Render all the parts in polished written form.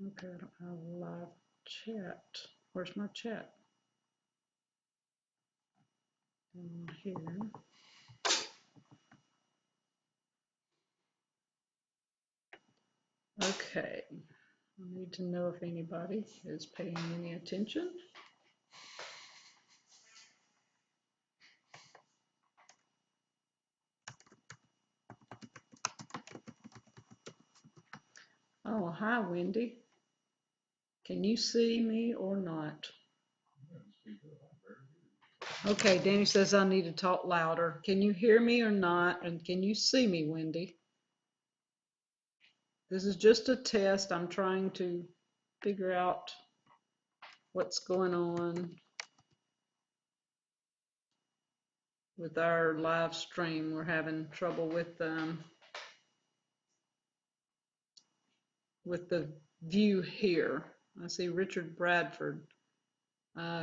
Okay, I don't have a live chat. Where's my chat? Here. Okay. I need to know if anybody is paying any attention. Oh, hi, Wendy. Can you see me or not? Okay, Danny says I need to talk louder. Can you hear me or not? And can you see me, Wendy? This is just a test. I'm trying to figure out what's going on with our live stream. We're having trouble with the view here. I see Richard Bradford,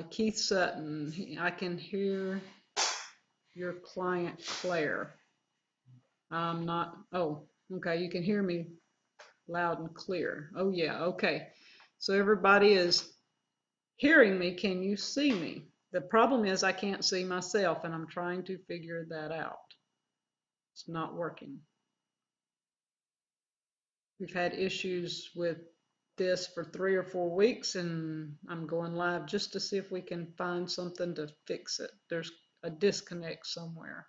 Keith Sutton. I can hear your client Claire. I'm not. Oh, okay. You can hear me loud and clear. Oh yeah. Okay. So everybody is hearing me. Can you see me? The problem is I can't see myself, and I'm trying to figure that out. It's not working. We've had issues with this for 3 or 4 weeks, and I'm going live just to see if we can find something to fix it. There's a disconnect somewhere.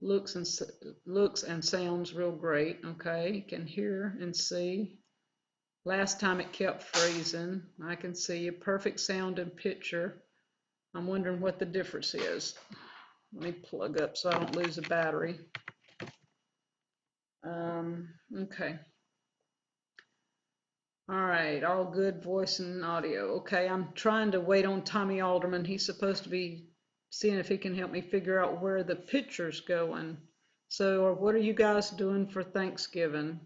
Looks and sounds real great. Okay, can hear and see. Last time it kept freezing. I can see a perfect sound and picture. I'm wondering what the difference is. Let me plug up so I don't lose a battery. Okay. All right, all good voice and audio. Okay, I'm trying to wait on Tommy Alderman. He's supposed to be seeing if he can help me figure out where the picture's going. So what are you guys doing for Thanksgiving?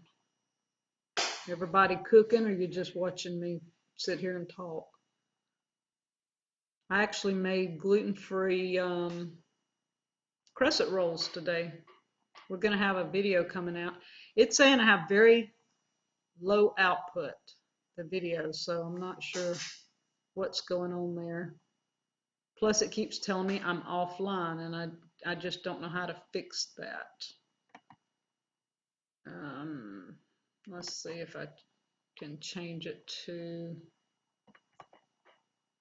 Everybody cooking, or you just watching me sit here and talk? I actually made gluten-free crescent rolls today. We're going to have a video coming out. It's saying I have very low output, the video, so I'm not sure what's going on there. Plus it keeps telling me I'm offline, and I just don't know how to fix that. Let's see if I can change it to,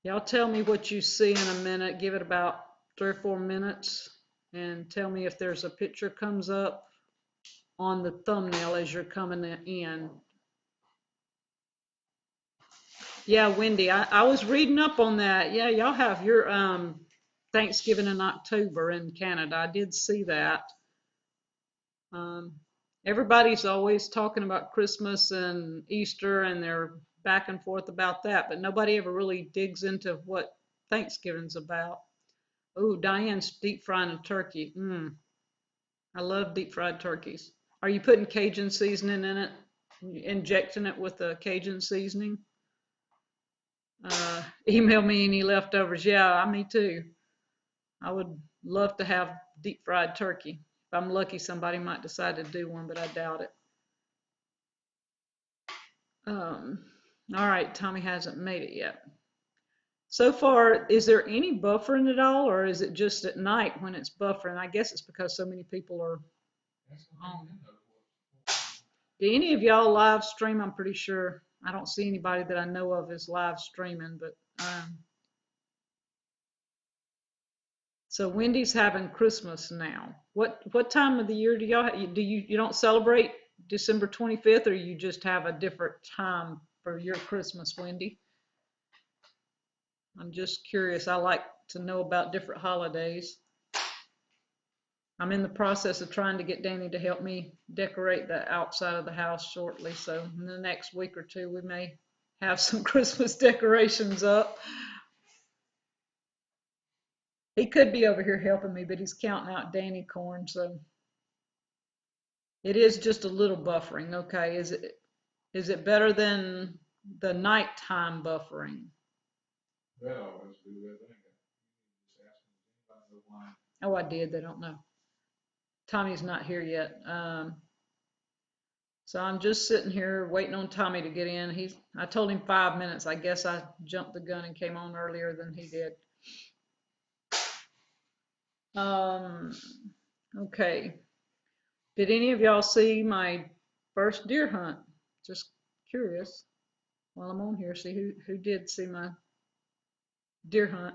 y'all tell me what you see in a minute. Give it about 3 or 4 minutes and tell me if there's a picture comes up on the thumbnail as you're coming in. Yeah, Wendy, I was reading up on that. Yeah, y'all have your Thanksgiving in October in Canada. I did see that. Everybody's always talking about Christmas and Easter, and they're back and forth about that, but nobody ever really digs into what Thanksgiving's about. Oh, Diane's deep frying a turkey. I love deep fried turkeys. Are you putting Cajun seasoning in it? Injecting it with the Cajun seasoning? Email me any leftovers. Yeah, me too. I would love to have deep fried turkey. If I'm lucky, somebody might decide to do one, but I doubt it. All right, Tommy hasn't made it yet. So far, is there any buffering at all, or is it just at night when it's buffering? I guess it's because so many people are on. Do any of y'all live stream? I'm pretty sure. I don't see anybody that I know of is live streaming, but so Wendy's having Christmas now. What time of the year do y'all you don't celebrate December 25th, or you just have a different time for your Christmas, Wendy? I'm just curious. I like to know about different holidays. I'm in the process of trying to get Danny to help me decorate the outside of the house shortly. So in the next week or two, we may have some Christmas decorations up. He could be over here helping me, but he's counting out Danny corn. So it is just a little buffering. Okay, is it better than the nighttime buffering? Oh, I did. They don't know. Tommy's not here yet. So I'm just sitting here waiting on Tommy to get in. I told him 5 minutes. I guess I jumped the gun and came on earlier than he did. Okay. Did any of y'all see my first deer hunt? Just curious. While I'm on here, see who did see my deer hunt.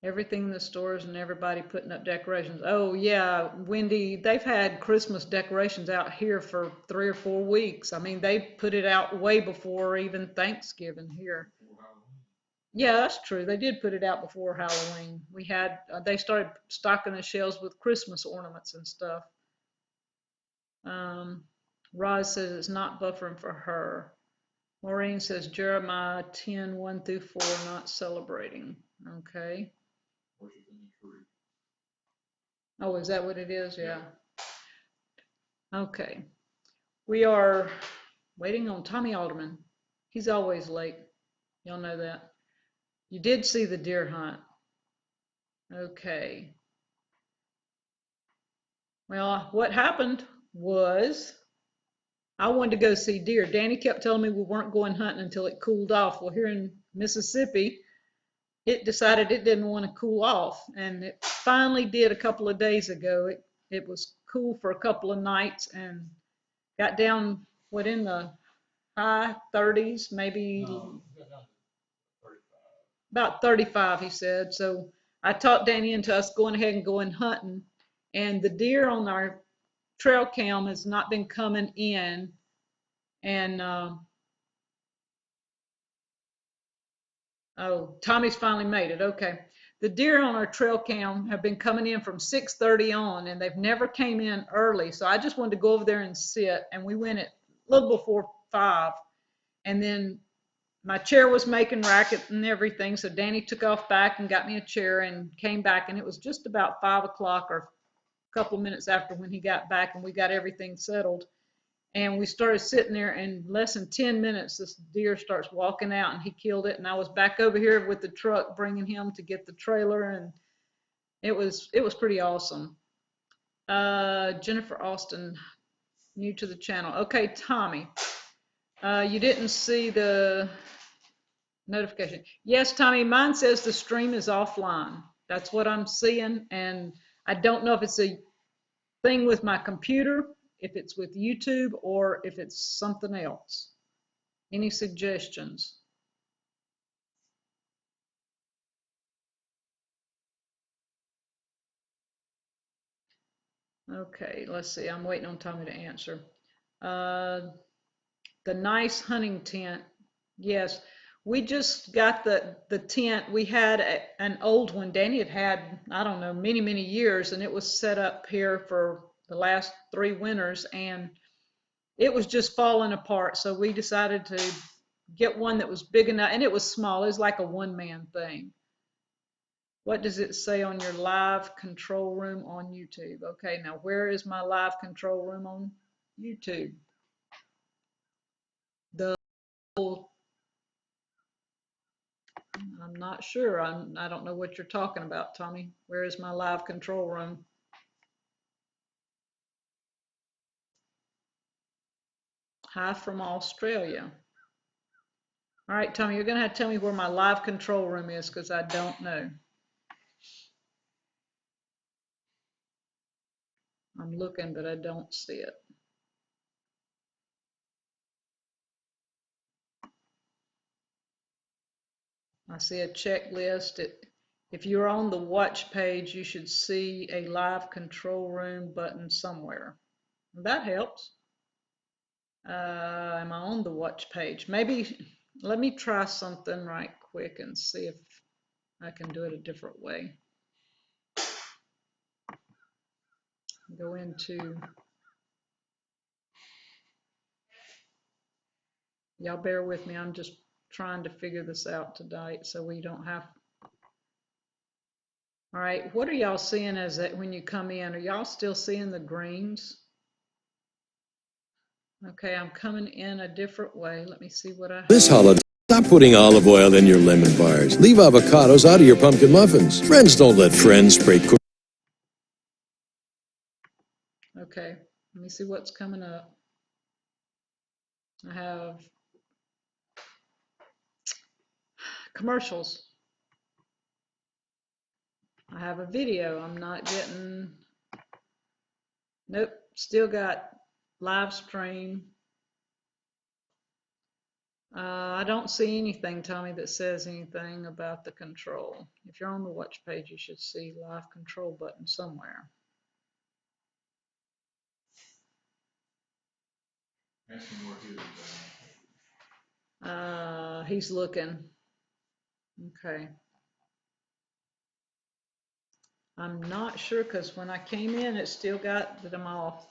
Everything in the stores and everybody putting up decorations. Oh yeah, Wendy, they've had Christmas decorations out here for 3 or 4 weeks. I mean, they put it out way before even Thanksgiving here. Yeah, that's true. They did put it out before Halloween. They started stocking the shelves with Christmas ornaments and stuff. Roz says it's not buffering for her. Maureen says Jeremiah 10, 1 through 4, not celebrating. Okay. Oh, is that what it is? Yeah. Okay. We are waiting on Tommy Alderman. He's always late. Y'all know that. You did see the deer hunt. Okay. Well, what happened was I wanted to go see deer. Danny kept telling me we weren't going hunting until it cooled off. Well, here in Mississippi, it decided it didn't want to cool off, and it finally did a couple of days ago. It was cool for a couple of nights and got down in the high 30s, maybe about 35, he said. So I talked Danny into us going ahead and going hunting, and the deer on our trail cam has not been coming in, and oh, Tommy's finally made it. Okay. The deer on our trail cam have been coming in from 6:30 on, and they've never came in early. So I just wanted to go over there and sit, and we went at a little before 5. And then my chair was making racket and everything. So Danny took off back and got me a chair and came back, and it was just about 5 o'clock or a couple of minutes after when he got back, and we got everything settled. And we started sitting there, and less than 10 minutes, this deer starts walking out, and he killed it. And I was back over here with the truck, bringing him to get the trailer, and it was pretty awesome. Jennifer Austin, new to the channel. Okay, Tommy, you didn't see the notification. Yes, Tommy, mine says the stream is offline. That's what I'm seeing, and I don't know if it's a thing with my computer, if it's with YouTube, or if it's something else. Any suggestions? Okay, let's see. I'm waiting on Tommy to answer. The nice hunting tent. Yes, we just got the tent. We had an old one. Danny had, I don't know, many, many years, and it was set up here for the last 3 winters, and it was just falling apart. So we decided to get one that was big enough, and it was small. It was like a one-man thing. What does it say on your live control room on YouTube? Okay, now where is my live control room on YouTube? I'm not sure. I don't know what you're talking about, Tommy. Where is my live control room? Hi from Australia. All right, Tommy, you're going to have to tell me where my live control room is because I don't know. I'm looking, but I don't see it. I see a checklist. If you're on the watch page, you should see a live control room button somewhere. That helps. Am I on the watch page? Maybe let me try something right quick and see if I can do it a different way. Go into, y'all bear with me, I'm just trying to figure this out tonight so we don't have. All right, what are y'all seeing as that when you come in? Are y'all still seeing the greens? Okay, I'm coming in a different way. Let me see what I have. This holiday, Stop putting olive oil in your lemon bars. Leave avocados out of your pumpkin muffins. Friends don't let friends spray cooking. Okay, let me see what's coming up. I have commercials. I have a video. I'm not getting, nope, still got live stream. I don't see anything, Tommy, that says anything about the control. If you're on the watch page, you should see live control button somewhere. He's looking. Okay. I'm not sure because when I came in, it still got that I'm off,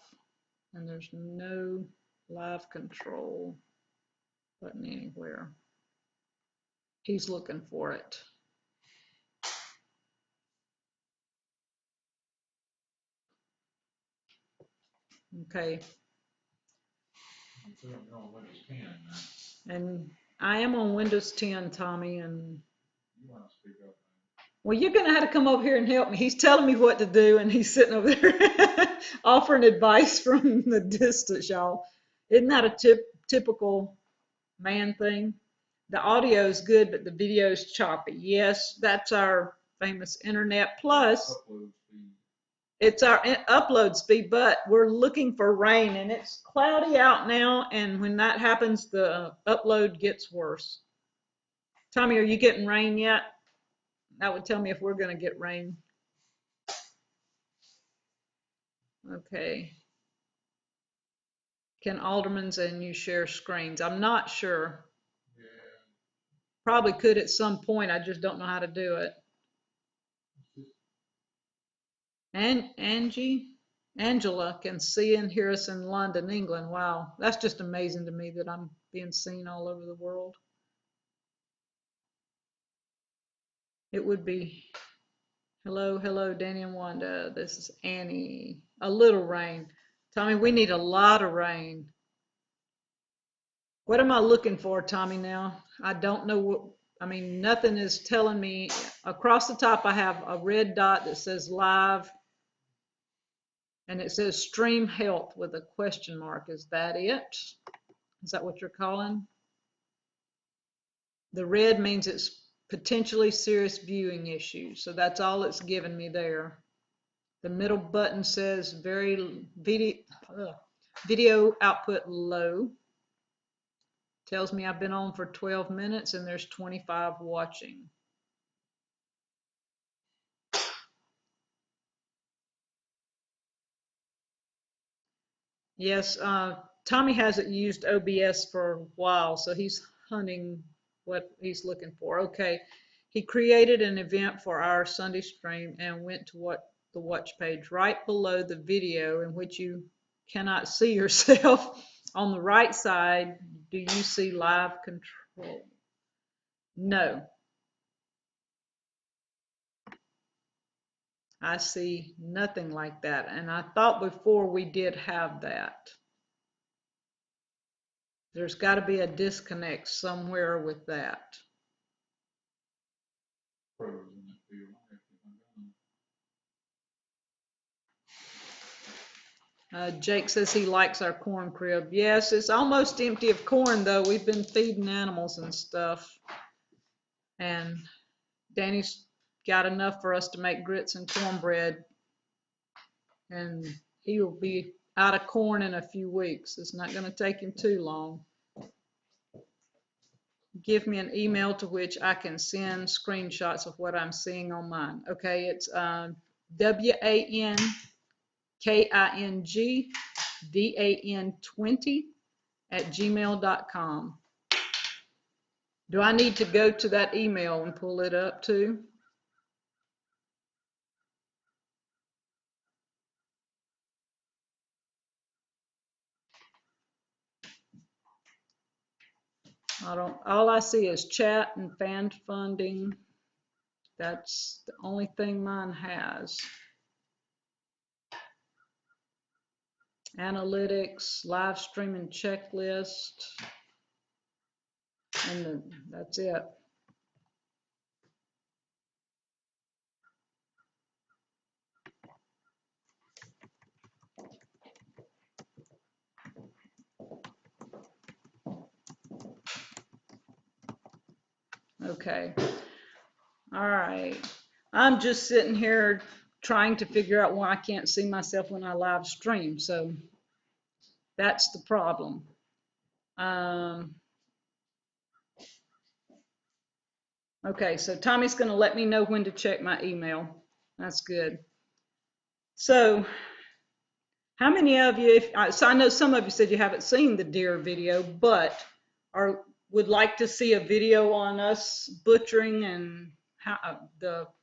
and there's no live control button anywhere. He's looking for it. Okay. And I am on Windows 10, Tommy, and well, you're gonna have to come over here and help me. He's telling me what to do, and he's sitting over there offering advice from the distance, y'all. Isn't that a typical man thing? The audio is good, but the video is choppy. Yes, that's our famous internet. Plus, it's our upload speed, but we're looking for rain, and it's cloudy out now, and when that happens, the upload gets worse. Tommy, are you getting rain yet? That would tell me if we're going to get rain. Okay. Can aldermans and you share screens? I'm not sure. Probably could at some point. I just don't know how to do it. And Angela can see and hear us in London, England. Wow, that's just amazing to me that I'm being seen all over the world. It would be, hello, Danny and Wanda. This is Annie. A little rain. Tommy, we need a lot of rain. What am I looking for, Tommy, now? I don't know what, I mean, nothing is telling me. Across the top, I have a red dot that says live, and it says stream health with a question mark. Is that it? Is that what you're calling? The red means it's potentially serious viewing issues. So that's all it's given me there. The middle button says video output low. Tells me I've been on for 12 minutes and there's 25 watching. Yes, Tommy hasn't used OBS for a while, so he's hunting what he's looking for. Okay, he created an event for our Sunday stream and went to the watch page right below the video in which you cannot see yourself. On the right side, do you see live control? No. I see nothing like that, and I thought before we did have that. There's got to be a disconnect somewhere with that. Jake says he likes our corn crib. Yes, it's almost empty of corn though. We've been feeding animals and stuff. And Danny's got enough for us to make grits and cornbread. And he will be out of corn in a few weeks. It's not going to take him too long. Give me an email to which I can send screenshots of what I'm seeing on mine. Okay, it's WANKINGDAN20@gmail.com. Do I need to go to that email and pull it up too? All I see is chat and fan funding. That's the only thing mine has. Analytics, live streaming checklist. And that's it. Okay. All right. I'm just sitting here trying to figure out why I can't see myself when I live stream. So that's the problem. Okay, so Tommy's going to let me know when to check my email. That's good. So how many of you, so I know some of you said you haven't seen the deer video, but would like to see a video on us butchering and how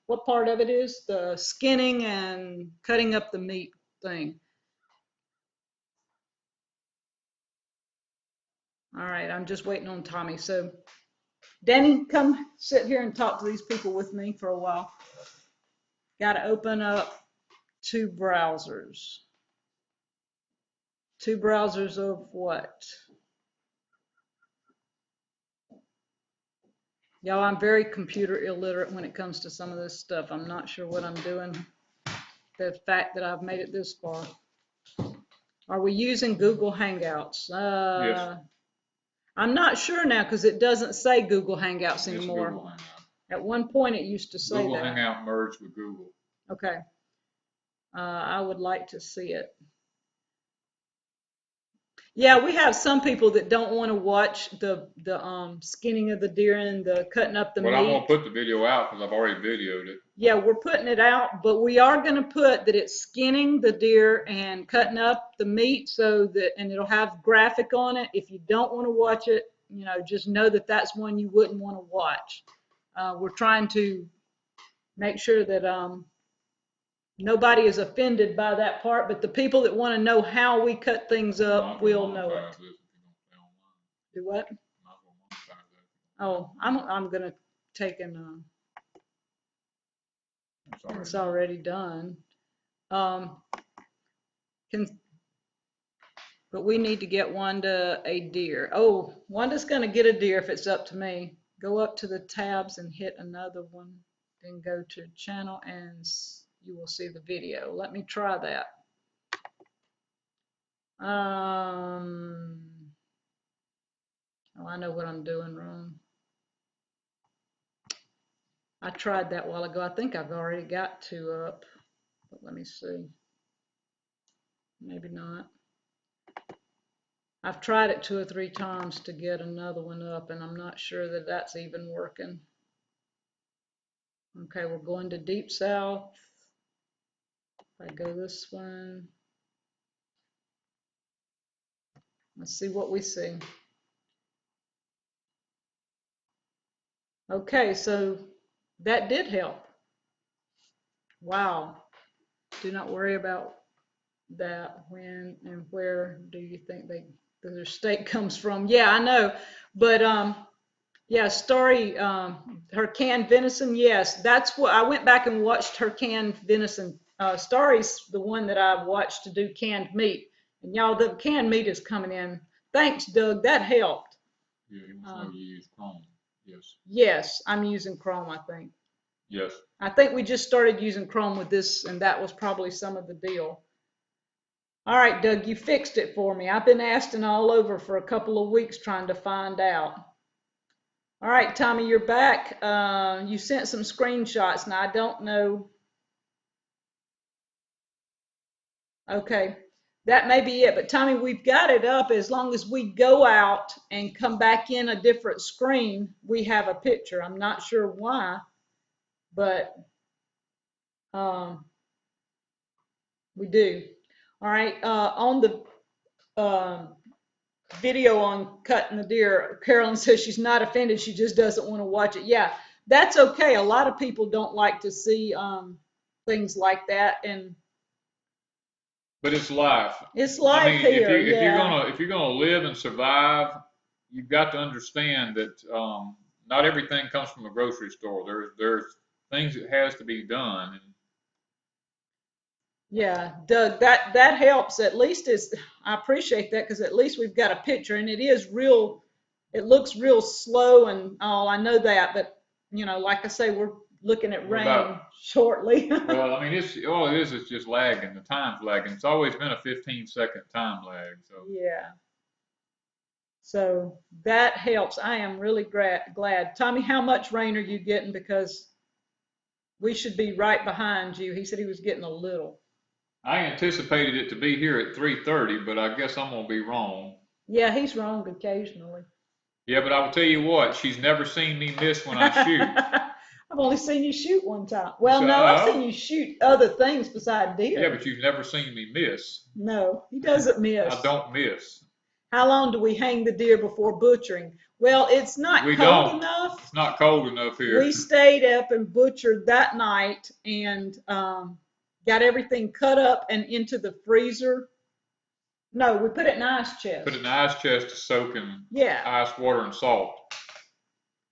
what part of it is the skinning and cutting up the meat thing. All right, I'm just waiting on Tommy. So Danny, come sit here and talk to these people with me for a while. Got to open up two browsers. Two browsers of what? Y'all, I'm very computer illiterate when it comes to some of this stuff. I'm not sure what I'm doing. The fact that I've made it this far. Are we using Google Hangouts? Yes. I'm not sure now because it doesn't say Google Hangouts It's anymore. Google Hangout. At one point it used to say Google that. Hangout merged with Google. Okay. I would like to see it. Yeah, we have some people that don't want to watch the skinning of the deer and the cutting up the meat. But I'm gonna put the video out because I've already videoed it. Yeah, we're putting it out, but we are going to put that it's skinning the deer and cutting up the meat so that, and it'll have graphic on it. If you don't want to watch it, you know, just know that that's one you wouldn't want to watch. We're trying to make sure that nobody is offended by that part, but the people that want to know how we cut things up will know it. Do what? Oh, I'm going to take and it's already done. But we need to get Wanda a deer. Oh, Wanda's going to get a deer if it's up to me. Go up to the tabs and hit another one. Then go to channel and you will see the video. Let me try that. Oh, I know what I'm doing wrong. I tried that a while ago. I think I've already got two up. But let me see. Maybe not. I've tried it 2 or 3 times to get another one up, and I'm not sure that that's even working. Okay, we're going to Deep South. If I go this one, let's see what we see. Okay, so that did help. Wow. Do not worry about that. When and where do you think their steak comes from? Yeah, I know, but yeah, Story, her canned venison. Yes, that's what I went back and watched her canned venison. Story's the one that I watched to do canned meat, and y'all, the canned meat is coming in. Thanks, Doug. That helped. Yeah, you must know you use Chrome. Yes. Yes, I'm using Chrome, I think. Yes. I think we just started using Chrome with this, and that was probably some of the deal. All right, Doug, you fixed it for me. I've been asking all over for a couple of weeks trying to find out. All right, Tommy, you're back. You sent some screenshots. Now, I don't know. Okay, that may be it. But Tommy, we've got it up. As long as we go out and come back in a different screen, we have a picture. I'm not sure why, but we do. All right, on the video on cutting the deer, Carolyn says she's not offended. She just doesn't want to watch it. Yeah, that's okay. A lot of people don't like to see things like that, But it's live. It's live. I mean, here. If you're gonna live and survive, you've got to understand that not everything comes from a grocery store. There's things that has to be done. Yeah, Doug, that helps. At least I appreciate that because at least we've got a picture, and it is real it looks real slow and all. I know that, but you know, like I say, we're looking at What rain about- shortly. Well, I mean, all it is just lagging. The time's lagging. It's always been a 15-second time lag. So Yeah. So that helps. I am really glad. Tommy, how much rain are you getting? Because we should be right behind you. He said he was getting a little. I anticipated it to be here at 3:30, but I guess I'm gonna be wrong. Yeah, he's wrong occasionally. Yeah, but I will tell you what, she's never seen me miss when I shoot. I've only seen you shoot one time. Well, So, no, I've seen you shoot other things besides deer. Yeah, but you've never seen me miss. No, he doesn't miss. I don't miss. How long do we hang the deer before butchering? Well, it's not We cold don't. enough. It's not cold enough here. We stayed up and butchered that night and got everything cut up and into the freezer. No, we put it in ice chest. Put it in the ice chest to soak in Yeah. ice water and salt.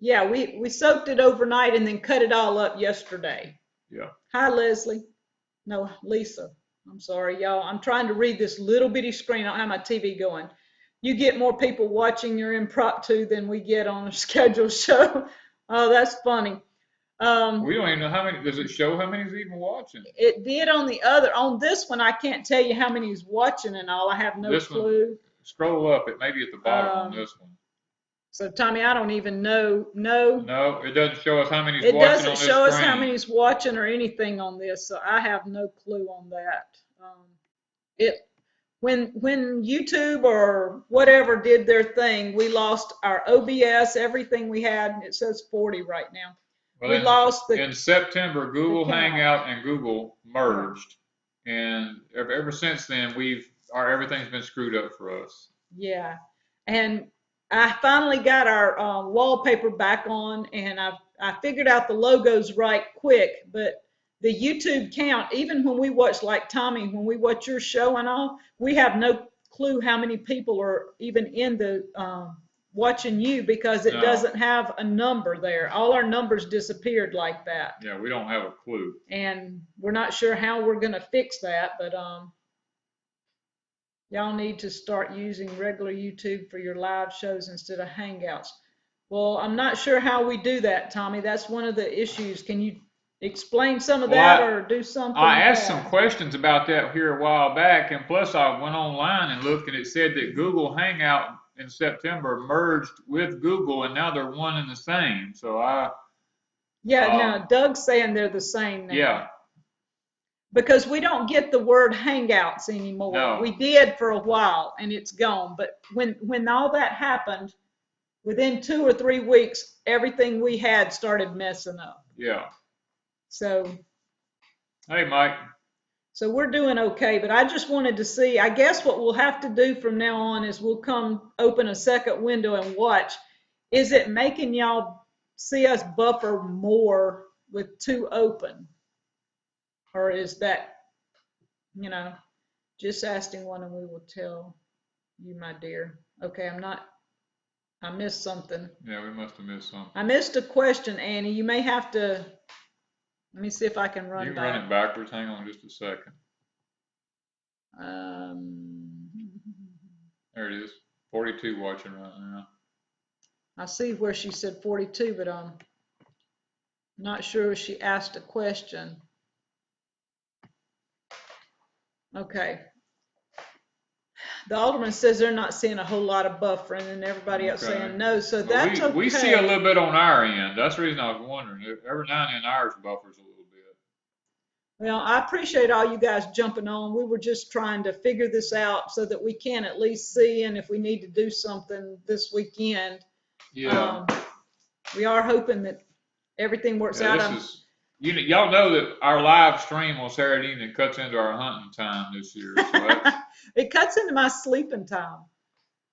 Yeah, we soaked it overnight and then cut it all up yesterday. Yeah. Hi, Leslie. No, Lisa. I'm sorry, y'all. I'm trying to read this little bitty screen. I don't have my TV going. You get more people watching your impromptu than we get on a scheduled show. Oh, that's funny. We don't even know how many. Does it show how many's even watching? It did on the other. On this one, I can't tell you how many is watching and all. I have no clue. Scroll up. It may be at the bottom on this one. So, Tommy, I don't even know. No. No, it doesn't show us how many's It watching on doesn't this show us how screen. many's watching or anything on this, so I have no clue on that. When YouTube or whatever did their thing, we lost our OBS, everything we had, and it says 40 right now. Well, We lost in September, Google the count. Hangout and Google merged, and ever since then, everything's been screwed up for us. Yeah, and I finally got our wallpaper back on, and I figured out the logos right quick, but the YouTube count, even when we watch, like Tommy, when we watch your show and all, we have no clue how many people are even in the watching you because it doesn't have a number there. All our numbers disappeared like that. Yeah, we don't have a clue. And we're not sure how we're going to fix that, but y'all need to start using regular YouTube for your live shows instead of Hangouts. Well, I'm not sure how we do that, Tommy. That's one of the issues. Can you explain some of that or do something? I asked some questions about that here a while back, and plus I went online and looked, and it said that Google Hangout in September merged with Google, and now they're one and the same. So now Doug's saying they're the same now. Yeah. Because we don't get the word Hangouts anymore. No. We did for a while, and it's gone. But when all that happened, within 2 or 3 weeks, everything we had started messing up. Yeah. So. Hey, Mike. So we're doing okay, but I just wanted to see, I guess what we'll have to do from now on is we'll come open a second window and watch. Is it making y'all see us buffer more with 2 open? Or is that, just asking one and we will tell you, my dear. Okay, I missed something. Yeah, we must have missed something. I missed a question, Annie. You may have to, let me see if I can run You can back. run it backwards. Hang on just a second. There it is. 42 watching right now. I see where she said 42, but I'm not sure if she asked a question. Okay. The alderman says they're not seeing a whole lot of buffering, and everybody else saying no, so that's okay. We see a little bit on our end. That's the reason I was wondering. Every now and then ours buffers a little bit. Well, I appreciate all you guys jumping on. We were just trying to figure this out so that we can at least see, and if we need to do something this weekend. Yeah. We are hoping that everything works out. Y'all know that our live stream on Saturday evening cuts into our hunting time this year. So it cuts into my sleeping time.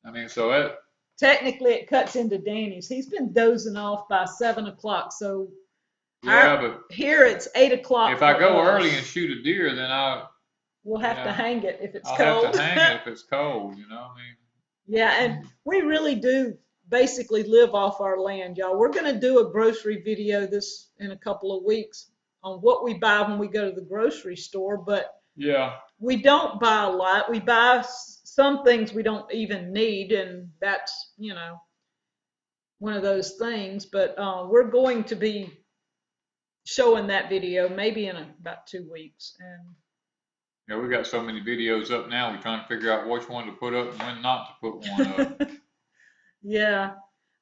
I mean, so that technically it cuts into Danny's. He's been dozing off by 7 o'clock. So yeah, but here it's 8 o'clock. If I go early and shoot a deer, then we'll have to hang it if it's cold. I'll have to hang it if it's cold. You know what I mean? Yeah, and we really do basically live off our land, y'all. We're going to do a grocery video in a couple of weeks on what we buy when we go to the grocery store, but yeah, we don't buy a lot. We buy some things we don't even need, and that's, one of those things. But we're going to be showing that video maybe in about 2 weeks. And Yeah, we got so many videos up now. We're trying to figure out which one to put up and when not to put one up. yeah,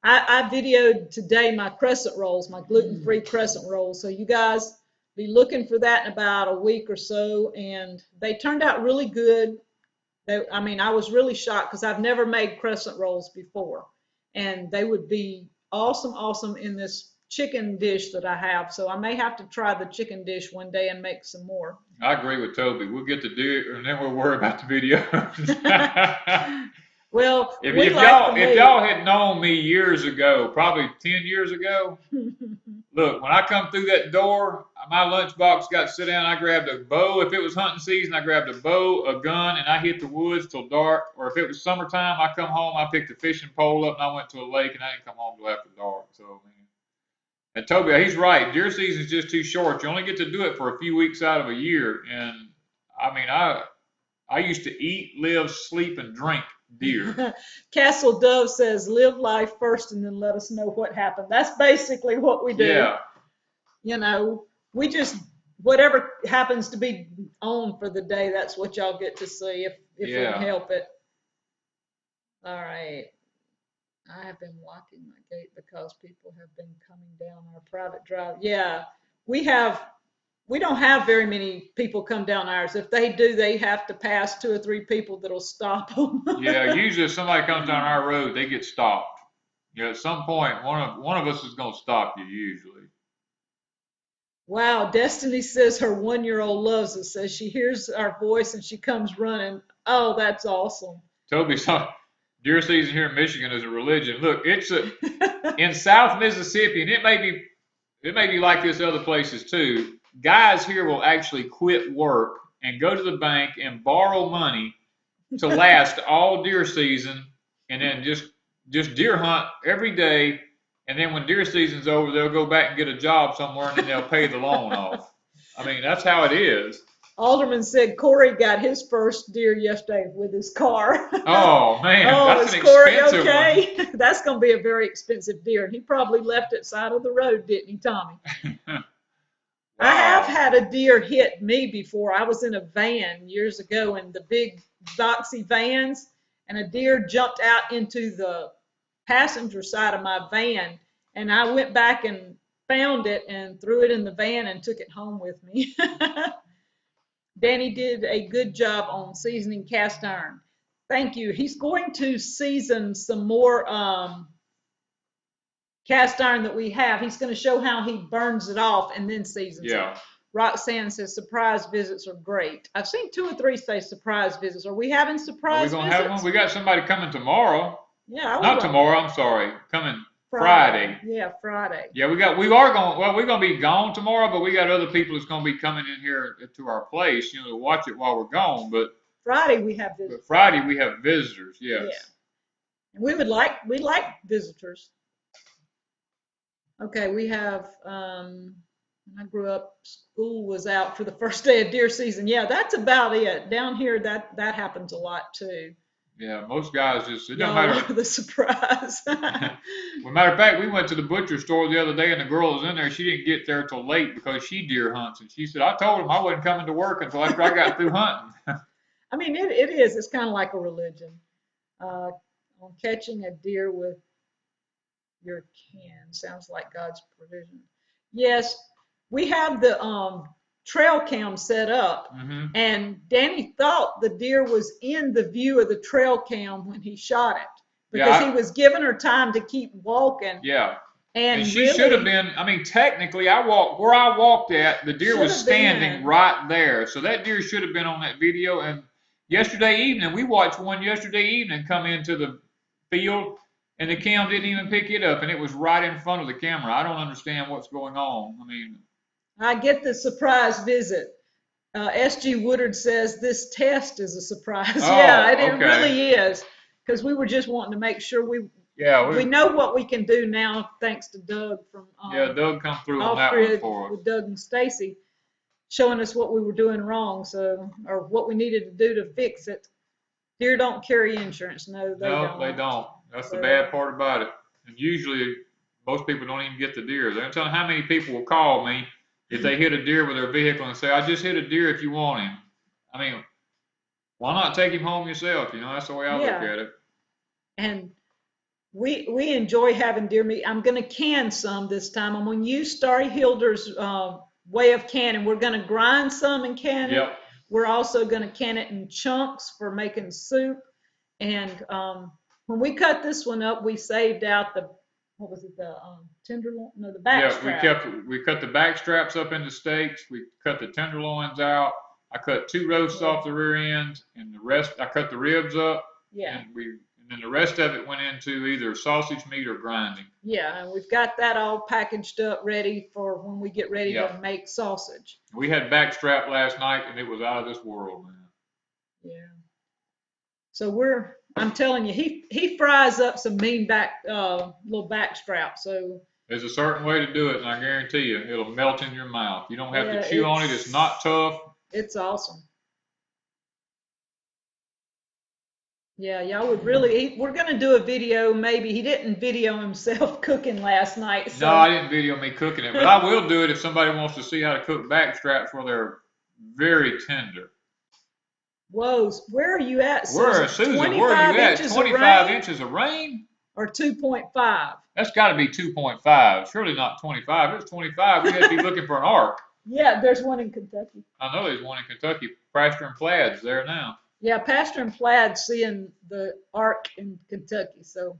I videoed today my crescent rolls, my gluten-free crescent rolls. So you guys be looking for that in about a week or so. And they turned out really good. I mean, I was really shocked because I've never made crescent rolls before. And they would be awesome, awesome in this chicken dish that I have. So I may have to try the chicken dish one day and make some more. I agree with Toby. We'll get to do it and then we'll worry about the videos. Well, if y'all had known me years ago, probably 10 years ago, look, when I come through that door, my lunchbox got to sit down. I grabbed a bow. If it was hunting season, I grabbed a bow, a gun, and I hit the woods till dark. Or if it was summertime, I come home, I picked a fishing pole up, and I went to a lake, and I didn't come home till after dark. So, man. And Toby, he's right. Deer season is just too short. You only get to do it for a few weeks out of a year. And, I mean, I used to eat, live, sleep, and drink deer. Castle Dove says, live life first and then let us know what happened. That's basically what we do. Yeah. You know, we just, whatever happens to be on for the day, that's what y'all get to see if we can help it. All right. I have been locking my gate because people have been coming down our private drive. Yeah, we don't have very many people come down ours. If they do, they have to pass 2 or 3 people that'll stop them. Yeah, usually if somebody comes down our road, they get stopped. You know, at some point, one of us is going to stop you usually. Wow, Destiny says her 1-year-old loves us. Says she hears our voice and she comes running. Oh, that's awesome. Toby, deer season here in Michigan is a religion. Look, it's in South Mississippi, and it may be like this other places too. Guys here will actually quit work and go to the bank and borrow money to last all deer season, and then just deer hunt every day. And then when deer season's over, they'll go back and get a job somewhere, and then they'll pay the loan off. I mean, that's how it is. Alderman said Corey got his first deer yesterday with his car. Oh, man, that's an Corey expensive okay? one. That's going to be a very expensive deer. And he probably left it side of the road, didn't he, Tommy? Wow. I have had a deer hit me before. I was in a van years ago in the big boxy vans, and a deer jumped out into the passenger side of my van, and I went back and found it and threw it in the van and took it home with me. Danny did a good job on seasoning cast iron. Thank you. He's going to season some more cast iron that we have. He's going to show how he burns it off and then seasons it. Roxanne says surprise visits are great. I've seen 2 or 3 say surprise visits. Are we having surprise visits? Are we going to have one? We got somebody coming tomorrow. Yeah. Not tomorrow, I'm sorry. Coming Friday. Yeah, Friday. Yeah, we're going to be gone tomorrow, but we got other people that's going to be coming in here to our place, you know, to watch it while we're gone. But Friday we have visitors. But Friday we have visitors, yes. Yeah. And we like visitors. Okay, we have when I grew up, school was out for the first day of deer season. Yeah, that's about it. Down here that happens a lot too. Yeah, most guys just, it doesn't matter. The surprise. Well, matter of fact, we went to the butcher store the other day and the girl was in there. She didn't get there till late because she deer hunts. And she said, I told him I wasn't coming to work until after I got through hunting. I mean, it is. It's kind of like a religion. On catching a deer with your can sounds like God's provision. Yes, we have the trail cam set up, and Danny thought the deer was in the view of the trail cam when he shot it because he was giving her time to keep walking. Yeah. And she really, should have been, I mean, technically, where I walked at, the deer was standing right there. So that deer should have been on that video. And yesterday evening, we watched one yesterday evening come into the field, and the cam didn't even pick it up, and it was right in front of the camera. I don't understand what's going on. I mean, I get the surprise visit. S.G. Woodard says this test is a surprise. Oh, yeah, it really is, because we were just wanting to make sure we know what we can do now, thanks to Doug from Doug come through on that one for us. With Doug and Stacy showing us what we were doing wrong, or what we needed to do to fix it. Deer don't carry insurance. No, they don't. They don't. That's the bad part about it. And usually, most people don't even get the deer. They're telling how many people will call me if they hit a deer with their vehicle and say, I just hit a deer if you want him. I mean, why not take him home yourself? You know, that's the way I look Yeah. at it. And we enjoy having deer meat. I'm going to can some this time. I'm going to use Starry Hilder's way of canning. We're going to grind some and can it. Yep. We're also going to can it in chunks for making soup. And when we cut this one up, we saved out the, what was it, the tenderloin? No, the back strap. We cut the back straps up into steaks. We cut the tenderloins out. I cut 2 roasts off the rear end, and the rest I cut the ribs up. Yeah. And then the rest of it went into either sausage meat or grinding. Yeah, and we've got that all packaged up, ready for when we get ready to make sausage. We had back strap last night, and it was out of this world, man. Yeah. So I'm telling you, he fries up some mean little back strap. So there's a certain way to do it, and I guarantee you, it'll melt in your mouth. You don't have to chew on it. It's not tough. It's awesome. Yeah, y'all would really. We're gonna do a video. Maybe he didn't video himself cooking last night. So. No, I didn't video me cooking it, but I will do it if somebody wants to see how to cook back straps where they're very tender. Whoa, where are you at, Susan? Where are you at? 25 inches of rain? Or 2.5? That's got to be 2.5. Surely not 25. If it's 25, we had to be looking for an ark. Yeah, there's one in Kentucky. I know there's one in Kentucky. Pastor and Plaid's there now. Yeah, Pastor and Plaid seeing the ark in Kentucky. So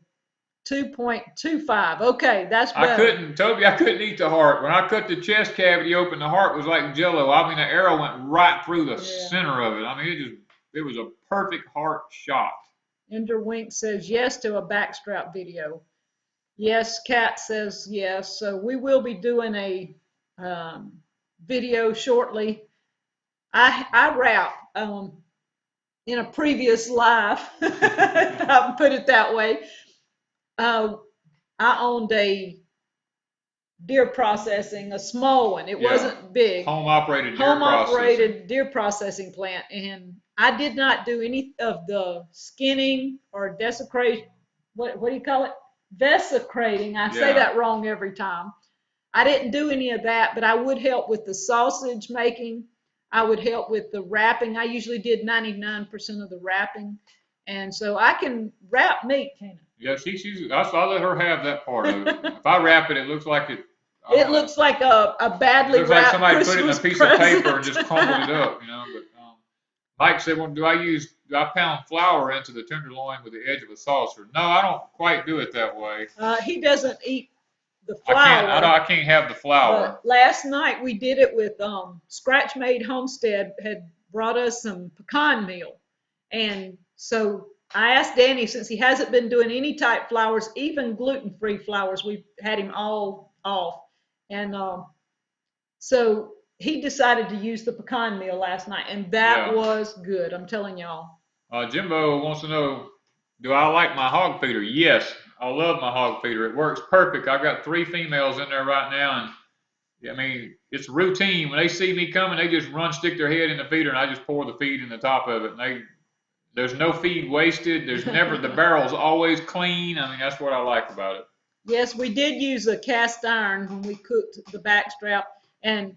2.25. Okay, that's better. I couldn't eat the heart. When I cut the chest cavity open, the heart was like Jello. I mean, the arrow went right through the center of it. I mean, it was a perfect heart shot. Ender Wink says yes to a backstrap video. Yes, Kat says yes. So we will be doing a video shortly. I wrap in a previous live, if I can put it that way. I owned a deer processing, a small one. It wasn't big. Home-operated deer processing plant. And I did not do any of the skinning or desecration. What do you call it? Desecrating. I say that wrong every time. I didn't do any of that, but I would help with the sausage making. I would help with the wrapping. I usually did 99% of the wrapping. And so I can wrap meat, can't I? Yeah, I let her have that part of it. If I wrap it, it looks like it. It looks like a badly wrapped. Looks like somebody Christmas put it in a piece present. of paper and just crumpled it up, you know. But Mike said, "Well, do I pound flour into the tenderloin with the edge of a saucer?" No, I don't quite do it that way. He doesn't eat the flour. I can't have the flour. But last night we did it with Scratch Made Homestead had brought us some pecan meal, and so I asked Danny, since he hasn't been doing any type flours, even gluten-free flours, we had him all off, and so he decided to use the pecan meal last night, and that was good. I'm telling y'all. Jimbo wants to know, do I like my hog feeder? Yes, I love my hog feeder. It works perfect. I've got 3 females in there right now, and I mean, it's routine. When they see me coming, they just stick their head in the feeder, and I just pour the feed in the top of it. And there's no feed wasted. There's never, the barrel's always clean. I mean, that's what I like about it. Yes, we did use a cast iron when we cooked the backstrap. And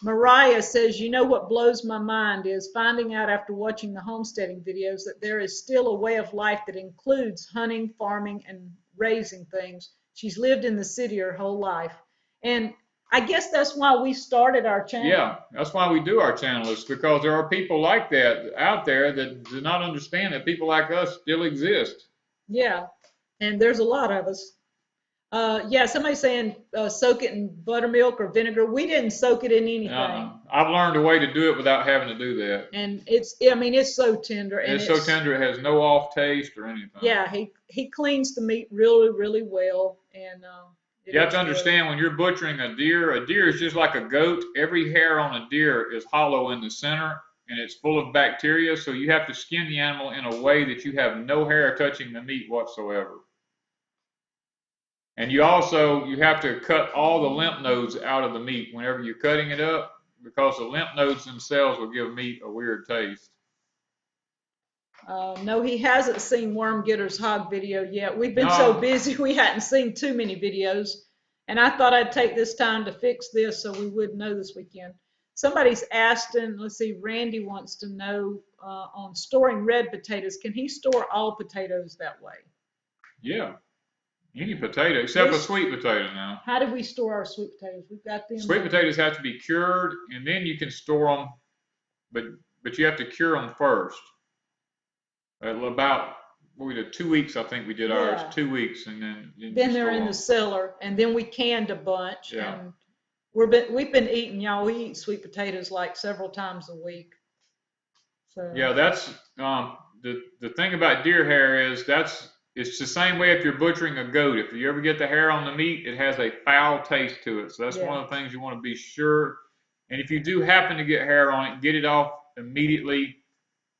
Mariah says, you know what blows my mind is finding out after watching the homesteading videos that there is still a way of life that includes hunting, farming, and raising things. She's lived in the city her whole life. And I guess that's why we started our channel. Yeah, that's why we do our channel, is because there are people like that out there that do not understand that people like us still exist. Yeah, and there's a lot of us. Yeah, somebody's saying soak it in buttermilk or vinegar. We didn't soak it in anything. I've learned a way to do it without having to do that. And it's so tender. And it's so tender, it has no off taste or anything. Yeah, he cleans the meat really, really well. And you have to understand, when you're butchering a deer is just like a goat. Every hair on a deer is hollow in the center, and it's full of bacteria. So you have to skin the animal in a way that you have no hair touching the meat whatsoever. And you have to cut all the lymph nodes out of the meat whenever you're cutting it up, because the lymph nodes themselves will give meat a weird taste. No, he hasn't seen Worm Getter's hog video yet. We've been so No. busy, we hadn't seen too many videos. And I thought I'd take this time to fix this so we would know this weekend. Somebody's asking, let's see, Randy wants to know on storing red potatoes. Can he store all potatoes that way? Yeah. Any potato, except a sweet potato now. How do we store our sweet potatoes? We've got them. Sweet potatoes have to be cured, and then you can store them, but you have to cure them first. About, what we did, 2 weeks, I think we did ours, 2 weeks, and then they're in the cellar, and then we canned a bunch. Yeah. And we've been eating, y'all. We eat sweet potatoes like several times a week. So yeah, that's the thing about deer hair is it's the same way if you're butchering a goat. If you ever get the hair on the meat, it has a foul taste to it. So that's one of the things you want to be sure. And if you do happen to get hair on it, get it off immediately.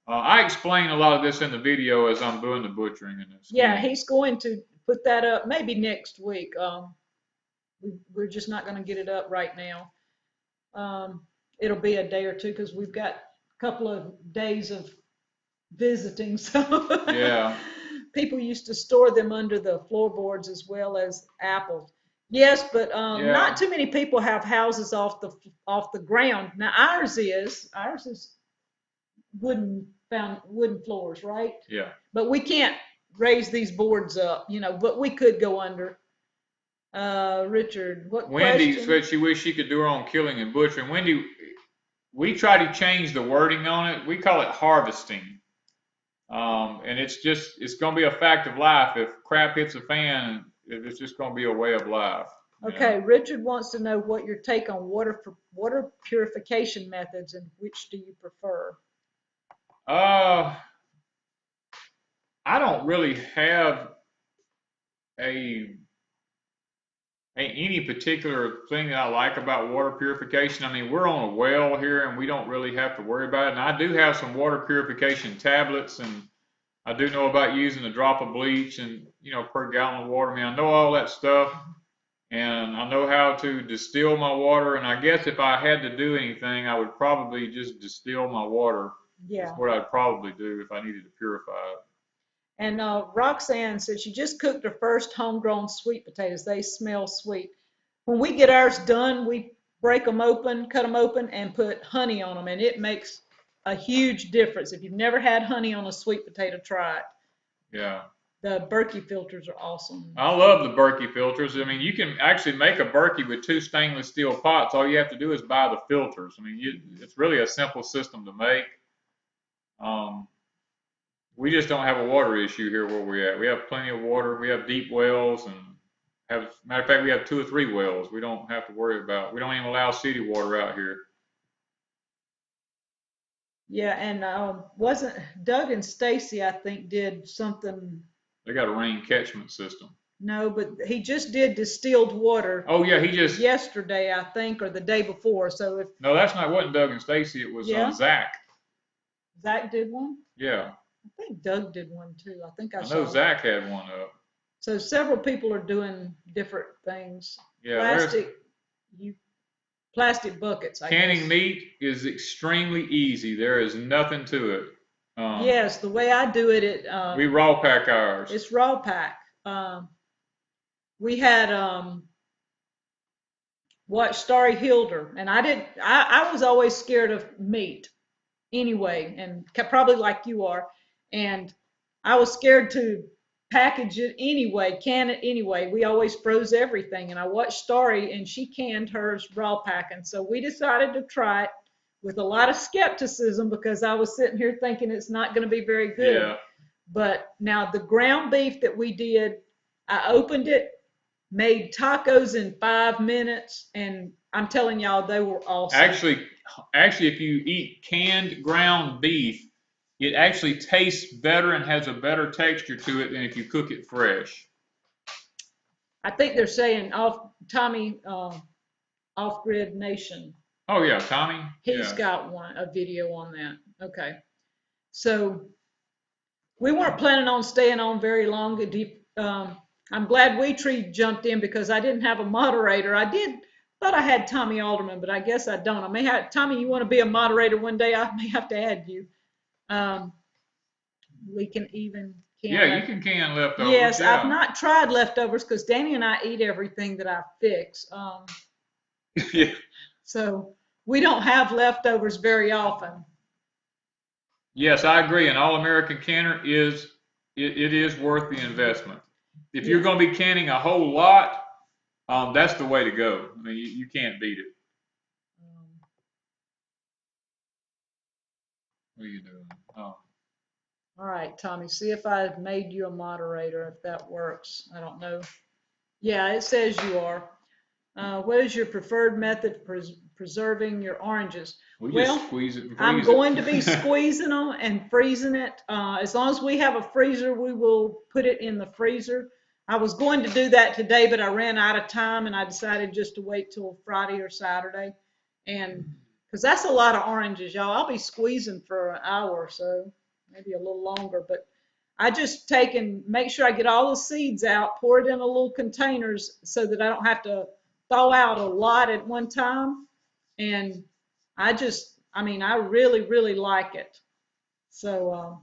I explain a lot of this in the video as I'm doing the butchering and this. Yeah, he's going to put that up maybe next week. We're just not going to get it up right now. It'll be a day or two because we've got a couple of days of visiting. So yeah. People used to store them under the floorboards as well as apples. Yes, but not too many people have houses off the ground. Now ours is wooden floors, right? Yeah. But we can't raise these boards up, but we could go under. Richard, what Wendy question? said she wished she could do her own killing and butchering. Wendy, we try to change the wording on it. We call it harvesting. And it's going to be a fact of life. If crap hits a fan, it's just going to be a way of life. Okay, Richard wants to know what your take on water purification methods and which do you prefer? I don't really have any particular thing that I like about water purification. I mean, we're on a well here and we don't really have to worry about it. And I do have some water purification tablets, and I do know about using a drop of bleach and, per gallon of water. I mean, I know all that stuff, and I know how to distill my water. And I guess if I had to do anything, I would probably just distill my water. Yeah. That's what I'd probably do if I needed to purify it. And Roxanne said she just cooked her first homegrown sweet potatoes. They smell sweet. When we get ours done, we break them open, cut them open, and put honey on them. And it makes a huge difference. If you've never had honey on a sweet potato, try it. Yeah. The Berkey filters are awesome. I love the Berkey filters. I mean, you can actually make a Berkey with 2 stainless steel pots. All you have to do is buy the filters. I mean, it's really a simple system to make. We just don't have a water issue here where we're at. We have plenty of water. We have deep wells, and matter of fact, we have 2 or 3 wells. We don't have to worry about. We don't even allow city water out here. Yeah, and wasn't Doug and Stacy, I think, did something. They got a rain catchment system. No, but he just did distilled water. Oh yeah, he just yesterday, I think, or the day before. So if no, that's not wasn't Doug and Stacy. It was Zach. Zach did one. Yeah. I think Doug did one too. I think I know Zach had one up. So several people are doing different things. Yeah, plastic buckets. Canning meat is extremely easy. There is nothing to it. Yes, the way I do it, we raw pack ours. It's raw pack. We had Starry Hilder, and I was always scared of meat anyway, and probably like you are, and I was scared to package it anyway, can it anyway. We always froze everything, and I watched Starry, and she canned hers raw pack, and so we decided to try it with a lot of skepticism because I was sitting here thinking it's not going to be very good. Yeah. But now the ground beef that we did, I opened it, made tacos in 5 minutes, and I'm telling y'all, they were awesome. Actually, if you eat canned ground beef, it actually tastes better and has a better texture to it than if you cook it fresh. I think they're saying Tommy, Off Grid Nation. Oh yeah, Tommy. He's got a video on that. Okay, so we weren't planning on staying on very long. I'm glad We Tree jumped in because I didn't have a moderator. Thought I had Tommy Alderman, but I guess I don't. I may have Tommy. You want to be a moderator one day? I may have to add you. we can even can. Yeah, you can can leftovers. Yes, yeah. I've not tried leftovers because Danny and I eat everything that I fix. Yeah. So we don't have leftovers very often. Yes, I agree. An all-American canner is it is worth the investment. If you're going to be canning a whole lot, that's the way to go. I mean, you can't beat it. What are you doing? Oh. All right, Tommy, see if I've made you a moderator, if that works. I don't know. Yeah, it says you are. What is your preferred method for preserving your oranges? We just squeeze it and freeze I'm it. going to be squeezing them and freezing it. As long as we have a freezer, we will put it in the freezer. I was going to do that today, but I ran out of time and I decided just to wait till Friday or Saturday. And because that's a lot of oranges, y'all. I'll be squeezing for an hour or so, maybe a little longer. But I just take and make sure I get all the seeds out, pour it in a little containers so that I don't have to thaw out a lot at one time. And I really, really like it. So,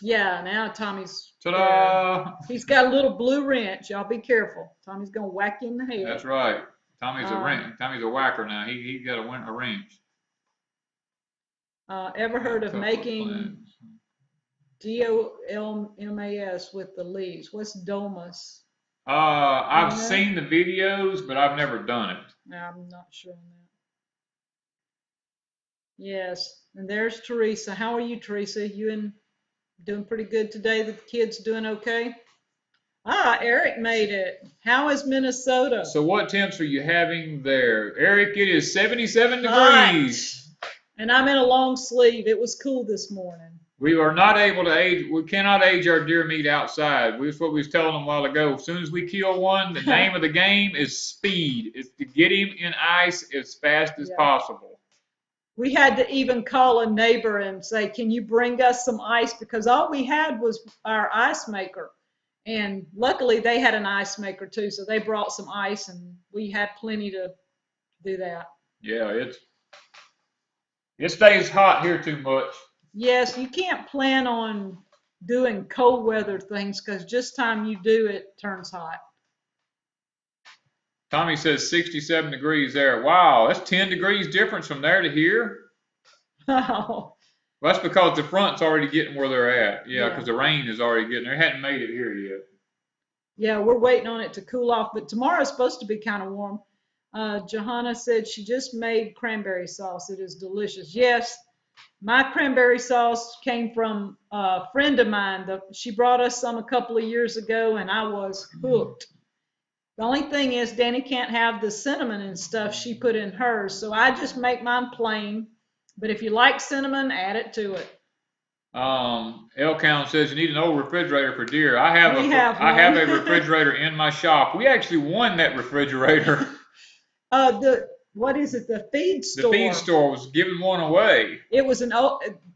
yeah, now Tommy's, ta-da! He's got a little blue wrench. Y'all be careful. Tommy's going to whack you in the head. That's right. Tommy's a whacker now. He got a wrench. Ever heard of making DOLMAS with the leaves? What's domas? I've seen the videos, but I've never done it. No, I'm not sure on that. Yes, and there's Teresa. How are you, Teresa? You doing pretty good today? The kids doing okay? Eric made it. How is Minnesota? So what temps are you having there? Eric, it is 77 degrees. And I'm in a long sleeve. It was cool this morning. We are not able to age. We cannot age our deer meat outside. That's what we was telling them a while ago. As soon as we kill one, the name of the game is speed. It's to get him in ice as fast as possible. We had to even call a neighbor and say, can you bring us some ice? Because all we had was our ice maker. And luckily they had an ice maker too. So they brought some ice and we had plenty to do that. Yeah, it stays hot here too much. Yes, you can't plan on doing cold weather things because just time you do it turns hot. Tommy says 67 degrees there. Wow, that's 10 degrees difference from there to here. Oh. Well, that's because the front's already getting where they're at. Yeah, because the rain is already getting there. It hadn't made it here yet. Yeah, we're waiting on it to cool off, but tomorrow's supposed to be kind of warm. Johanna said she just made cranberry sauce. It is delicious. Yes, my cranberry sauce came from a friend of mine. She brought us some a couple of years ago, and I was hooked. The only thing is Danny can't have the cinnamon and stuff she put in hers, so I just make mine plain. But if you like cinnamon, add it to it. Elcount says you need an old refrigerator for deer. I have a refrigerator in my shop. We actually won that refrigerator. What is it? The feed store. The feed store was giving one away. It was to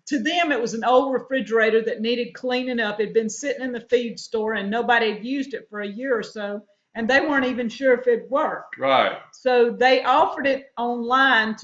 them, it was an old refrigerator that needed cleaning up. It'd been sitting in the feed store and nobody had used it for a year or so. And they weren't even sure if it'd work. Right. So they offered it online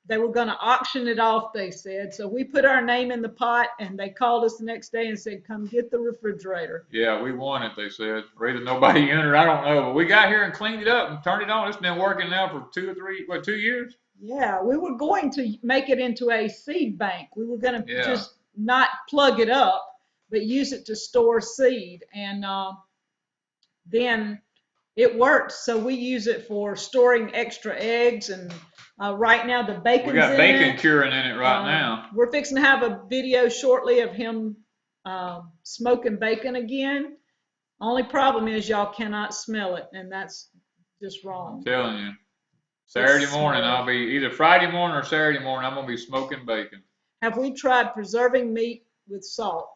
they were going to auction it off, they said. So we put our name in the pot and they called us the next day and said, come get the refrigerator. Yeah, we won it, they said. Either nobody entered, I don't know. But we got here and cleaned it up and turned it on. It's been working now for 2 years? Yeah, we were going to make it into a seed bank. We were going to just not plug it up, but use it to store seed. And then it worked. So we use it for storing extra eggs. And right now the bacon's in it. We got bacon curing in it right now. We're fixing to have a video shortly of him smoking bacon again. Only problem is y'all cannot smell it, and that's just wrong. I'm telling you. Saturday morning, I'll be either Friday morning or Saturday morning, I'm going to be smoking bacon. Have we tried preserving meat with salt?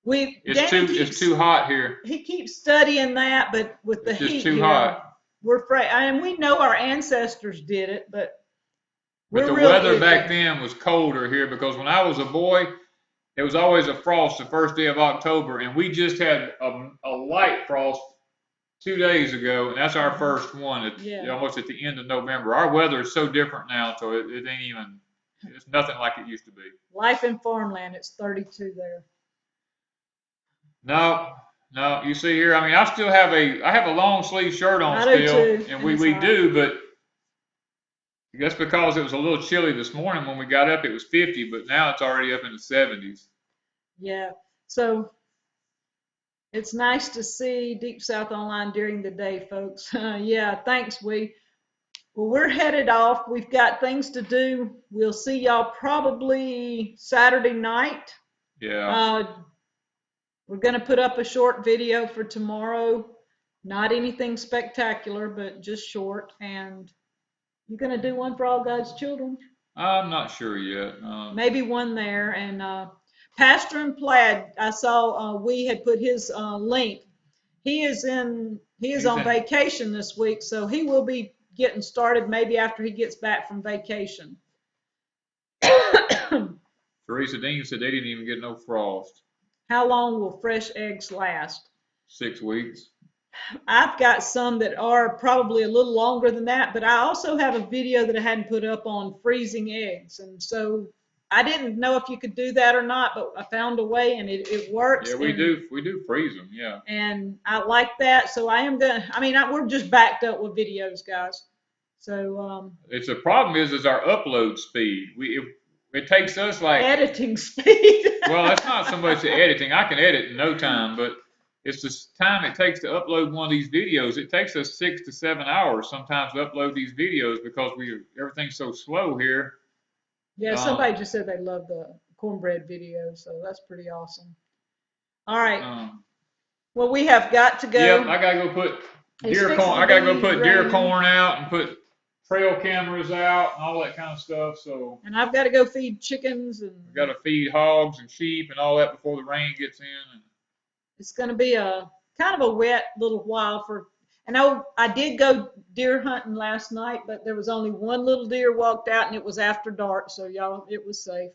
It's too hot here. He keeps studying that, but with the heat, it's too hot. We're afraid. And we know our ancestors did it, but the weather back then was colder here because when I was a boy, it was always a frost the first day of October, and we just had a light frost 2 days ago, and that's our first one almost at the end of November. Our weather is so different now, so it ain't even, it's nothing like it used to be. Life in farmland, it's 32 there. No, no. You see here, I mean, I have a long sleeve shirt on I do still, too, and and it's we hot. do, but that's because it was a little chilly this morning. When we got up, it was 50, but now it's already up in the 70s. Yeah. So it's nice to see Deep South Online during the day, folks. Yeah, thanks, Well, we're headed off. We've got things to do. We'll see y'all probably Saturday night. Yeah. We're going to put up a short video for tomorrow. Not anything spectacular, but just short. And you're going to do one for all God's children? I'm not sure yet. Maybe one there. And Pastor and Plaid, I saw we had put his link. He is on vacation this week, so he will be getting started maybe after he gets back from vacation. Teresa Dean said they didn't even get no frost. How long will fresh eggs last? 6 weeks. I've got some that are probably a little longer than that, but I also have a video that I hadn't put up on freezing eggs. And so I didn't know if you could do that or not, but I found a way and it works. Yeah, we do freeze them, yeah. And I like that. So I am going to, we're just backed up with videos, guys. So it's a problem is our upload speed. It takes us like editing speed. well, it's not so much the editing. I can edit in no time, but it's the time it takes to upload one of these videos. It takes us 6 to 7 hours sometimes to upload these videos because everything's so slow here. Yeah, somebody just said they love the cornbread video, so that's pretty awesome. All right. Well, we have got to go. Yep, I gotta go put deer corn. I gotta go put deer corn out and put trail cameras out and all that kind of stuff. So. And I've got to go feed chickens and. We gotta feed hogs and sheep and all that before the rain gets in. It's going to be a kind of a wet little while and I did go deer hunting last night, but there was only one little deer walked out and it was after dark, so y'all, it was safe.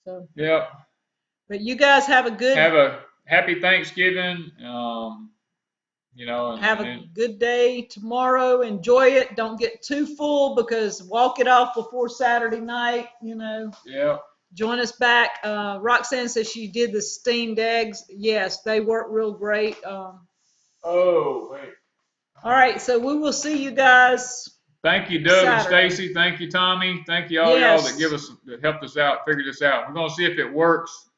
So. Yep. But you guys have a happy Thanksgiving. Have a good day tomorrow. Enjoy it. Don't get too full because walk it off before Saturday night. Yeah. Join us back. Roxanne says she did the steamed eggs. Yes, they work real great. Oh, wait. All right, so we will see you guys. Thank you, Doug and Stacy. Thank you, Tommy. Thank you all y'all that helped us out, figure this out. We're gonna see if it works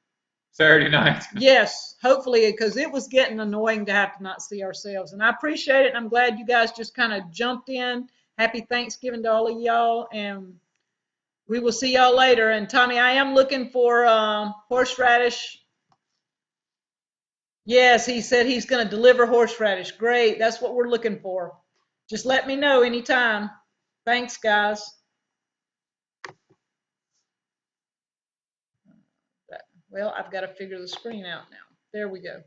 Saturday night. Yes, hopefully, because it was getting annoying to have to not see ourselves. And I appreciate it. And I'm glad you guys just kind of jumped in. Happy Thanksgiving to all of y'all. And we will see y'all later. And Tommy, I am looking for horseradish. Yes, he said he's going to deliver horseradish. Great. That's what we're looking for. Just let me know anytime. Thanks, guys. Well, I've got to figure the screen out now. There we go.